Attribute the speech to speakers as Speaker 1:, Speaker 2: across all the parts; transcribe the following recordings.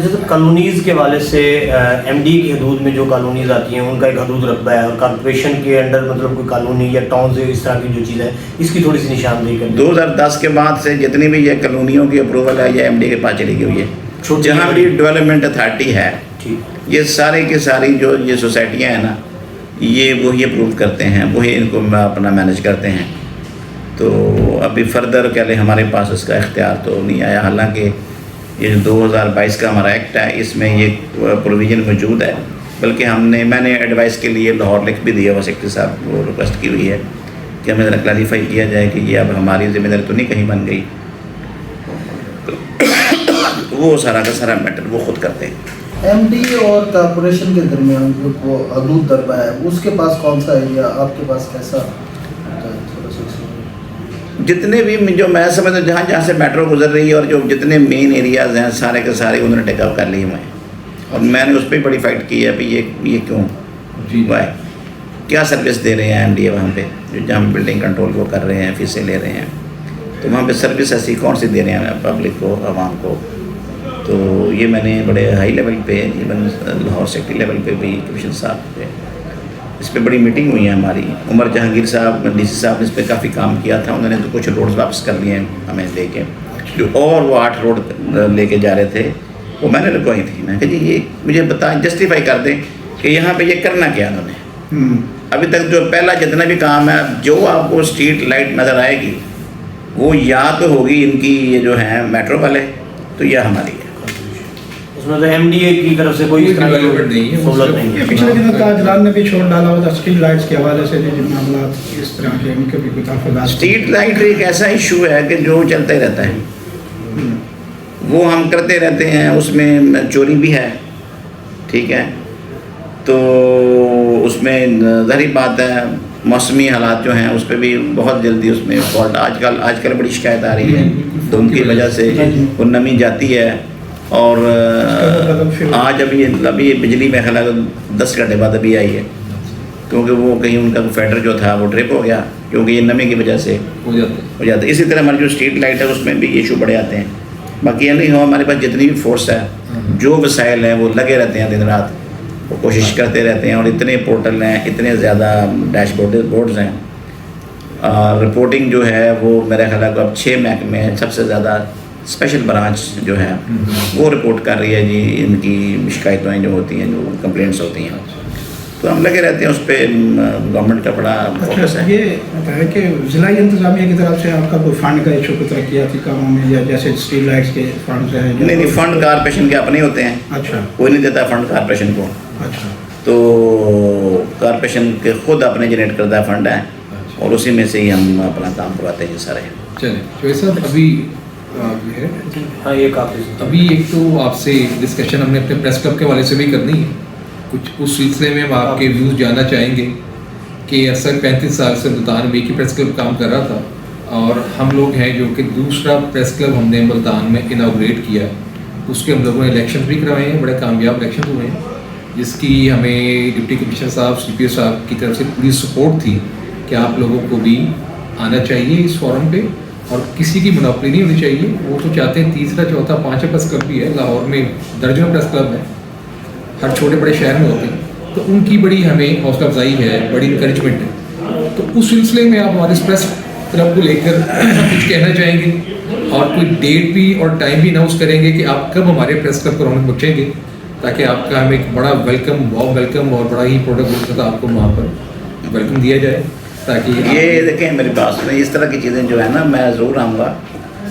Speaker 1: اچھا سر، کالونیز کے حوالے سے ایم ڈی کی حدود میں جو کالونیز آتی ہیں ان کا ایک حدود رقبہ ہے، اور کارپوریشن کے انڈر مطلب کوئی کالونی یا ٹاؤنز اس طرح کی جو چیز ہے اس کی تھوڑی سی نشاندہی کریں۔
Speaker 2: 2010 کے بعد سے جتنی بھی یہ کالونیوں کی اپروول ہے یہ ایم ڈی کے پاس چلی گئی ہوئی ہے۔ جہاں بھی ڈیولپمنٹ اتھارٹی ہے یہ سارے کی ساری جو یہ سوسائٹیاں ہیں نا یہ وہی اپروو کرتے ہیں، وہی ان کو اپنا مینیج کرتے ہیں۔ تو ابھی فردر کہہ لیں ہمارے پاس اس کا اختیار تو نہیں آیا، حالانکہ یہ 2022 کا ہمارا ایکٹ ہے اس میں یہ پروویژن موجود ہے، بلکہ میں نے ایڈوائس کے لیے لاہور لکھ بھی دیا ہوا، سیکرٹری صاحب کو ریکویسٹ کی ہوئی ہے کہ ہمیں ذرا کلیریفائی کیا جائے کہ یہ اب ہماری ذمہ داری تو نہیں کہیں بن گئی، وہ سارا کا سارا میٹر وہ خود کرتے ہیں۔
Speaker 3: ایم ڈی اور کارپوریشن کے درمیان جو حدود دربہ ہے اس کے پاس کون سا ہے یا آپ کے پاس کیسا؟
Speaker 2: جتنے بھی جو میں سمجھتا ہوں جہاں سے میٹرو گزر رہی ہے اور جو جتنے مین ایریاز ہیں سارے کے سارے انہوں نے ٹیک اپ کر لیے ہوئے ہیں، اور میں نے اس پہ بڑی فائٹ کی ہے کہ یہ کیوں وائی کیا سروس دے رہے ہیں ایم ڈی وہاں پہ، جہاں ہم بلڈنگ کنٹرول کو کر رہے ہیں فیسیں لے رہے ہیں، تو وہاں پہ سروس ایسی کون سی دے رہے ہیں پبلک کو، عوام کو۔ تو یہ میں نے بڑے ہائی لیول پہ ایون لاہور سیکٹری لیول پہ بھی کمشنر صاحب پہ اس پہ بڑی میٹنگ ہوئی ہے ہماری۔ عمر جہانگیر صاحب ڈی سی صاحب نے اس پہ کافی کام کیا تھا، انہوں نے تو کچھ روڈز واپس کر لیے ہیں ہمیں دے کے، جو اور وہ 8 روڈ لے کے جا رہے تھے وہ میں نے لگوائی تھی۔ میں کہ جی یہ مجھے بتائیں، جسٹیفائی کر دیں کہ یہاں پہ یہ کرنا کیا انہوں نے۔ ابھی تک جو پہلا جتنا بھی کام ہے جو آپ کو اسٹریٹ لائٹ نظر آئے گی وہ یا تو ہوگی ان کی یہ جو ہیں میٹرو والے تو یا ہماری ہے،
Speaker 1: اس میں تو ایم ڈی اے کی طرف سے کوئی ڈیولپمنٹ نہیں ہے، سہولت نہیں ہے۔
Speaker 4: پچھلے دنوں تاجران نے بھی چھوڑ ڈالا ہوا تھا اسٹریٹ لائٹس کے حوالے سے، جو معاملات اس طرح کے ان کے بھی کچھ تحفظات۔
Speaker 2: اسٹریٹ لائٹ ایک ایسا ایشو ہے کہ جو چلتا ہی رہتا ہے، وہ ہم کرتے رہتے ہیں، اس میں چوری بھی ہے، ٹھیک ہے، تو اس میں ظاہری بات ہے موسمی حالات جو ہیں اس پہ بھی بہت جلدی اس میں فالٹ آج کل بڑی شکایت آ رہی ہے دھوپ کی وجہ سے، وہ نمی جاتی ہے، اور آج ابھی بجلی میں خیال 10 گھنٹے بعد ابھی آئی ہے، کیونکہ وہ کہیں ان کا فیڈر جو تھا وہ ٹرپ ہو گیا، کیونکہ یہ نمی کی وجہ سے ہو جاتا ہے۔ اسی طرح ہماری جو اسٹریٹ لائٹ ہے اس میں بھی ایشو بڑے آتے ہیں۔ باقی یہ نہیں ہو، ہمارے پاس جتنی بھی فورس ہے جو وسائل ہیں وہ لگے رہتے ہیں، دن رات وہ کوشش کرتے رہتے ہیں، اور اتنے پورٹل ہیں، اتنے زیادہ ڈیش بورڈز ہیں، رپورٹنگ جو ہے وہ میرے خیال ہے اب 6 محکمے ہیں، سب سے زیادہ اسپیشل برانچ جو ہے وہ رپورٹ کر رہی ہے جی ان کی شکایتیں جو ہوتی ہیں، جو کمپلینٹس ہوتی ہیں، تو ہم لگے رہتے ہیں اس پہ، گورنمنٹ کا بڑا فوکس ہے۔
Speaker 4: یہ ہے کہ ضلعی انتظامیہ کی طرف سے آپ کا کوئی فنڈ کا ایشو کو ترقیاتی کاموں میں، یا جیسے اسٹریٹ لائٹس کے فنڈ ہیں؟
Speaker 2: نہیں، فنڈ کارپوریشن کے اپنے ہوتے ہیں،
Speaker 4: اچھا،
Speaker 2: کوئی نہیں دیتا فنڈ کارپوریشن کو،
Speaker 4: اچھا،
Speaker 2: تو کارپوریشن کے خود اپنے جنریٹ کردہ فنڈ ہیں اور اسی میں سے ہی ہم اپنا کام کرواتے ہیں یہ سارے۔
Speaker 5: چلیں شعیب صاحب، ابھی ہے
Speaker 1: ہاں یہ کافی
Speaker 5: ابھی ایک تو آپ سے ڈسکشن ہم نے اپنے پریس کلب کے حوالے سے بھی کرنی ہے، کچھ اس سلسلے میں ہم آپ کے ویوز جاننا چاہیں گے کہ اکثر 35 سال سے ملتان میں ایک ہی پریس کلب کام کر رہا تھا، اور ہم لوگ ہیں جو کہ دوسرا پریس کلب ہم نے ملتان میں اناگوریٹ کیا، اس کے ہم لوگوں نے الیکشن بھی کروائے ہیں، بڑے کامیاب الیکشن ہوئے ہیں، جس کی ہمیں ڈپٹی کمشنر صاحب سی پی او صاحب کی طرف سے پوری سپورٹ تھی کہ آپ لوگوں کو بھی آنا چاہیے اس فورم پہ، اور کسی کی منوپلی نہیں ہونی چاہیے۔ وہ تو چاہتے ہیں تیسرا چوتھا پانچواں پریس کلب بھی ہے، لاہور میں درجنوں پریس کلب ہیں، ہر چھوٹے بڑے شہر میں ہوتے ہیں، تو ان کی بڑی ہمیں حوصلہ افزائی ہے، بڑی انکریجمنٹ ہے۔ تو اس سلسلے میں آپ ہمارے اس پریس کلب کو لے کر کچھ کہنا چاہیں گے، اور کوئی ڈیٹ بھی اور ٹائم بھی اناؤنس کریں گے کہ آپ کب ہمارے پریس کلب کو رونق بخشیں گے، تاکہ آپ کا ہمیں ایک بڑا ویلکم اور بڑا ہی پروڈکٹ آپ کو وہاں پر ویلکم دیا جائے، تاکہ
Speaker 2: یہ دیکھیں میری بات میں اس طرح کی چیزیں جو ہے نا میں ضرور آؤں گا،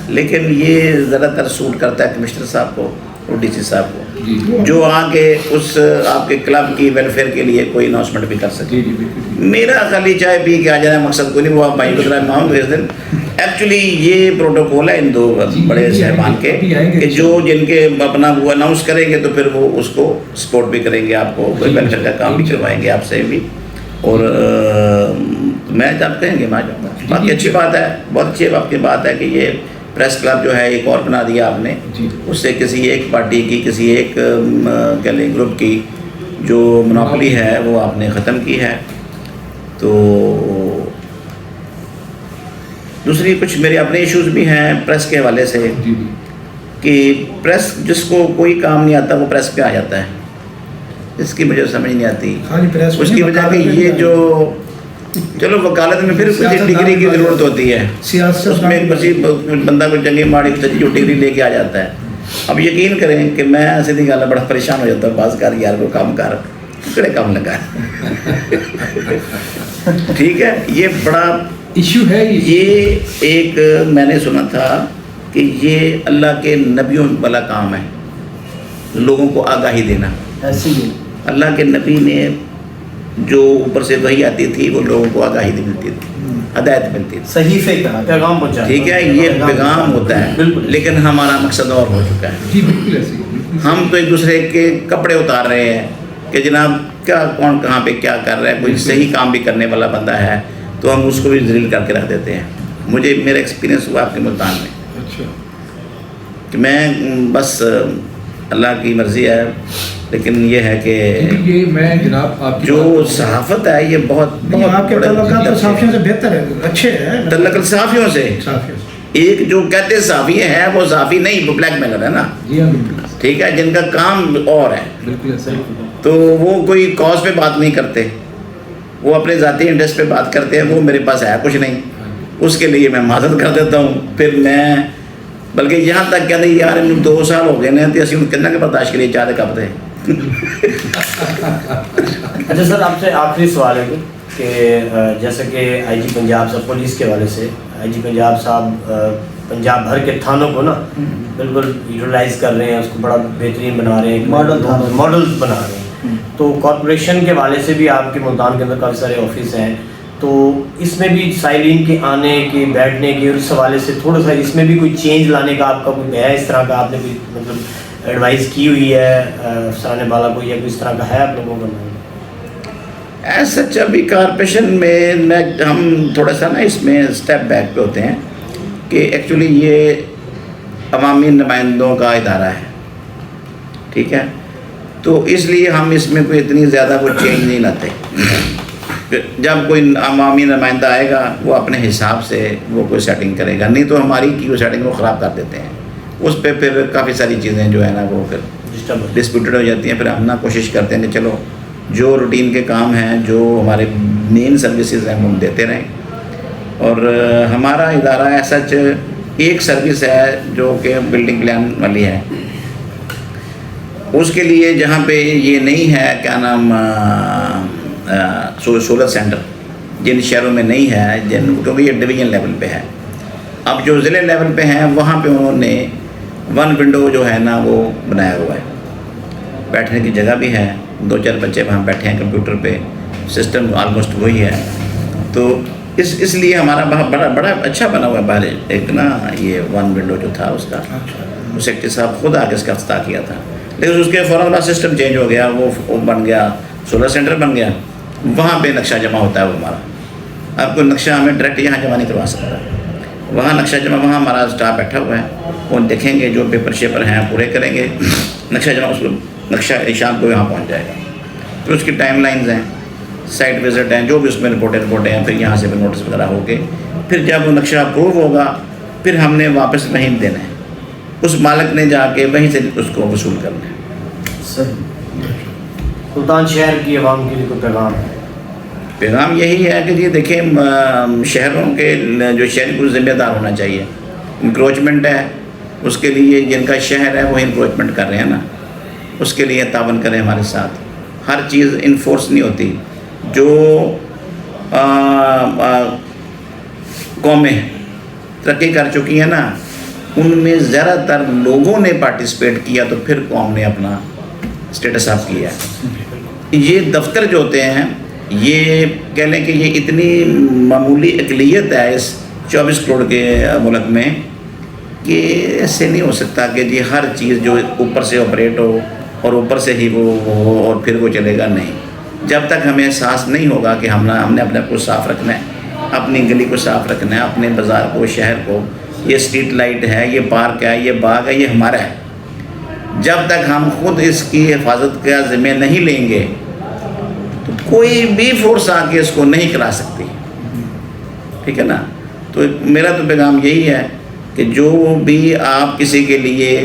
Speaker 2: لیکن یہ زیادہ تر سوٹ کرتا ہے کمشنر صاحب کو اور ڈی سی صاحب کو، جو آ کے اس آپ کے کلب کی ویلفیئر کے لیے کوئی اناؤنسمنٹ بھی کر سکے۔ میرا خالی چائے پی کے آ جانا مقصد کوئی نہیں، وہ آپ بھائی کو ذرا میں آؤں گا اس دن۔ ایکچولی یہ پروٹوکول ہے ان 2 بڑے صاحبان کے کہ جو جن کے اپنا وہ اناؤنس کریں گے تو پھر وہ اس کو سپورٹ بھی کریں گے، آپ کو کوئی ویلفیئر کا کام بھی کروائیں گے آپ سے بھی، اور میں جب کہیں گے میں جاؤں گا۔ باقی اچھی بات ہے، بہت اچھی آپ کی بات ہے کہ یہ پریس کلب جو ہے ایک اور بنا دیا آپ نے، اس سے کسی ایک پارٹی کی، کسی ایک کہہ لیں گروپ کی جو منوپلی ہے وہ آپ نے ختم کی ہے۔ تو دوسری کچھ میرے اپنے ایشوز بھی ہیں پریس کے حوالے سے کہ پریس جس کو کوئی کام نہیں آتا وہ پریس پہ آ جاتا ہے. اس کی مجھے سمجھ نہیں آتی.
Speaker 4: خالی پریس
Speaker 2: اس کی وجہ کہ یہ جو چلو وکالت میں پھر کچھ ڈگری کی ضرورت ہوتی ہے, اس میں کسی بندہ کو چنگی ماڑی جو ڈگری لے کے آ جاتا ہے. اب یقین کریں کہ میں سیدھی گل بڑا پریشان ہو جاتا ہوں بعض کار یار کو کام کر کڑے کام لگا. ٹھیک ہے, یہ بڑا
Speaker 5: ایشو ہے.
Speaker 2: یہ ایک میں نے سنا تھا کہ یہ اللہ کے نبیوں والا کام ہے, لوگوں کو آگاہی دینا.
Speaker 3: ایسے ہی
Speaker 2: اللہ کے نبی نے جو اوپر سے وحی آتی تھی وہ لوگوں کو آگاہی ملتی تھی, ہدایت ملتی تھی.
Speaker 3: صحیفے کا
Speaker 1: پیغام پہنچا.
Speaker 2: ٹھیک ہے, یہ پیغام ہوتا ہے,
Speaker 1: بالکل.
Speaker 2: لیکن ہمارا مقصد اور ہو چکا ہے.
Speaker 5: جی بالکل ایسے ہی.
Speaker 2: ہم تو ایک دوسرے کے کپڑے اتار رہے ہیں کہ جناب کیا کون کہاں پہ کیا کر رہا ہے. کوئی صحیح کام بھی کرنے والا بندہ ہے تو ہم اس کو بھی ذلیل کر کے رکھ دیتے ہیں. مجھے میرا ایکسپیرینس ہوا آپ کے ملتان میں
Speaker 5: اچھا
Speaker 2: کہ میں بس اللہ کی مرضی ہے, لیکن یہ ہے کہ
Speaker 5: یہ میں جناب آپ کی
Speaker 2: جو صحافت ہے یہ بہت
Speaker 4: نہیں، آپ کے تعلقات تو صحافیوں سے بہتر ہے, اچھے ہیں
Speaker 2: تعلق صحافیوں سے.
Speaker 4: صحافیوں سے.
Speaker 2: ایک جو کہتے صحافی ہیں وہ صحافی نہیں, وہ بلیک میلر ہے نا.
Speaker 5: جی ہاں بالکل
Speaker 2: ٹھیک ہے, جن کا کام اور ہے
Speaker 5: بالکل ایسا ہی.
Speaker 2: تو وہ کوئی کاز پہ بات نہیں کرتے, وہ اپنے ذاتی انٹرسٹ پہ بات کرتے ہیں. وہ میرے پاس ہے کچھ نہیں, اس کے لیے میں معذرت کر دیتا ہوں. پھر میں بلکہ یہاں تک کہتے یار 2 سال ہو گئے ہیں تو اسی کتنا کے برداشت کے لیے چاہتے کب تھے.
Speaker 1: اچھا سر, آپ سے آخری سوال ہے کہ جیسے کہ آئی جی پنجاب صاحب پولیس کے حوالے سے آئی جی پنجاب صاحب پنجاب بھر کے تھانوں کو نا بالکل یوٹیلائز کر رہے ہیں, اس کو بڑا بہترین بنا رہے ہیں, ماڈل بنا رہے ہیں. تو کارپوریشن کے حوالے سے بھی آپ کے ملتان کے اندر کافی سارے آفس ہیں, تو اس میں بھی سائلین کے آنے کے بیٹھنے کے اس حوالے سے تھوڑا سا اس میں بھی کوئی چینج لانے کا آپ کا کوئی ہے, اس طرح کا آپ نے کوئی مطلب ایڈوائز کی ہوئی ہے افسران بالا کو, یا کوئی اس طرح کا ہے آپ لوگوں کا؟
Speaker 2: ایسا ابھی کارپوریشن میں ہم تھوڑا سا نا اس میں اسٹیپ بیک پہ ہوتے ہیں کہ ایکچولی یہ عوامی نمائندوں کا ادارہ ہے. ٹھیک ہے, تو اس لیے ہم اس میں کوئی اتنی زیادہ کوئی چینج نہیں لاتے. جب کوئی عوامی نمائندہ آئے گا وہ اپنے حساب سے وہ کوئی سیٹنگ کرے گا, نہیں تو ہماری کی وہ سیٹنگ وہ خراب کر دیتے ہیں. اس پہ پھر کافی ساری چیزیں جو ہے نا وہ پھر ڈسپیوٹڈ ہو جاتی ہیں. پھر ہم نا کوشش کرتے ہیں کہ چلو جو روٹین کے کام ہیں, جو ہمارے مین سروسز ہیں وہ ہم دیتے رہیں. اور ہمارا ادارہ ایسا ایک سروس ہے جو کہ بلڈنگ پلان والی ہے, اس کے لیے جہاں پہ یہ نہیں ہے کیا نام سولر سینٹر, جن شہروں میں نہیں ہے کیونکہ یہ ڈویژن لیول پہ ہے. اب جو ضلع لیول پہ ہیں وہاں پہ انہوں نے 1 ونڈو جو ہے نا وہ بنایا ہوا ہے, بیٹھنے کی جگہ بھی ہے, 2-4 بچے وہاں بیٹھے ہیں کمپیوٹر پہ, سسٹم آلموسٹ وہی ہے. تو اس لیے ہمارا بڑا اچھا بنا ہوا ہے. باہر ایک نا یہ 1 ونڈو جو تھا اس کا سیکٹری صاحب خود آ کے اس کا افتتاح کیا تھا, لیکن اس کے فوراً بعد سسٹم چینج ہو گیا, وہ بن گیا سولر سینٹر بن گیا. وہاں پہ نقشہ جمع ہوتا ہے وہ ہمارا. اب کوئی نقشہ ہمیں ڈائریکٹ یہاں جمع نہیں کروا سکتا, وہاں نقشہ جمع وہاں ہمارا اسٹاف بیٹھا ہوا ہے, وہ دیکھیں گے جو پیپر شیپر ہیں پورے کریں گے, نقشہ جمع اس کو نقشہ شام کو یہاں پہنچ جائے گا. پھر اس کی ٹائم لائنز ہیں, سائٹ وزٹ ہیں, جو بھی اس میں رپورٹیں ہیں, پھر یہاں سے پھر نوٹس وغیرہ ہو کے پھر جب وہ نقشہ اپروو ہوگا پھر ہم نے واپس وہیں دینا ہے, اس مالک نے جا کے وہیں سے اس کو وصول کرنا ہے.
Speaker 1: سلطان شہر کی عوام کے لیے کوئی پیغام ہے؟
Speaker 2: پیغام یہی ہے کہ جی دیکھیں شہروں کے جو شہر کو ذمہ دار ہونا چاہیے. انکروچمنٹ ہے اس کے لیے جن کا شہر ہے وہ انکروچمنٹ کر رہے ہیں نا, اس کے لیے تعاون کریں ہمارے ساتھ. ہر چیز انفورس نہیں ہوتی. جو قومیں ترقی کر چکی ہیں نا ان میں زیادہ تر لوگوں نے پارٹیسپیٹ کیا تو پھر قوم نے اپنا اسٹیٹس اپ کیا. یہ دفتر جو ہوتے ہیں یہ کہہ لیں کہ یہ اتنی معمولی اقلیت ہے اس 24 کروڑ کے ملک میں کہ ایسے نہیں ہو سکتا کہ جی ہر چیز جو اوپر سے آپریٹ ہو اور اوپر سے ہی وہ ہو اور پھر وہ چلے گا. نہیں, جب تک ہمیں احساس نہیں ہوگا کہ ہم نے اپنے آپ کو صاف رکھنا ہے, اپنی گلی کو صاف رکھنا ہے, اپنے بازار کو, شہر کو, یہ اسٹریٹ لائٹ ہے, یہ پارک ہے, یہ باغ ہے, یہ ہمارا ہے, جب تک ہم خود اس کی حفاظت کا ذمہ نہیں لیں گے تو کوئی بھی فورس آ کے اس کو نہیں کرا سکتی. ٹھیک ہے نا. تو میرا تو پیغام یہی ہے کہ جو بھی آپ کسی کے لیے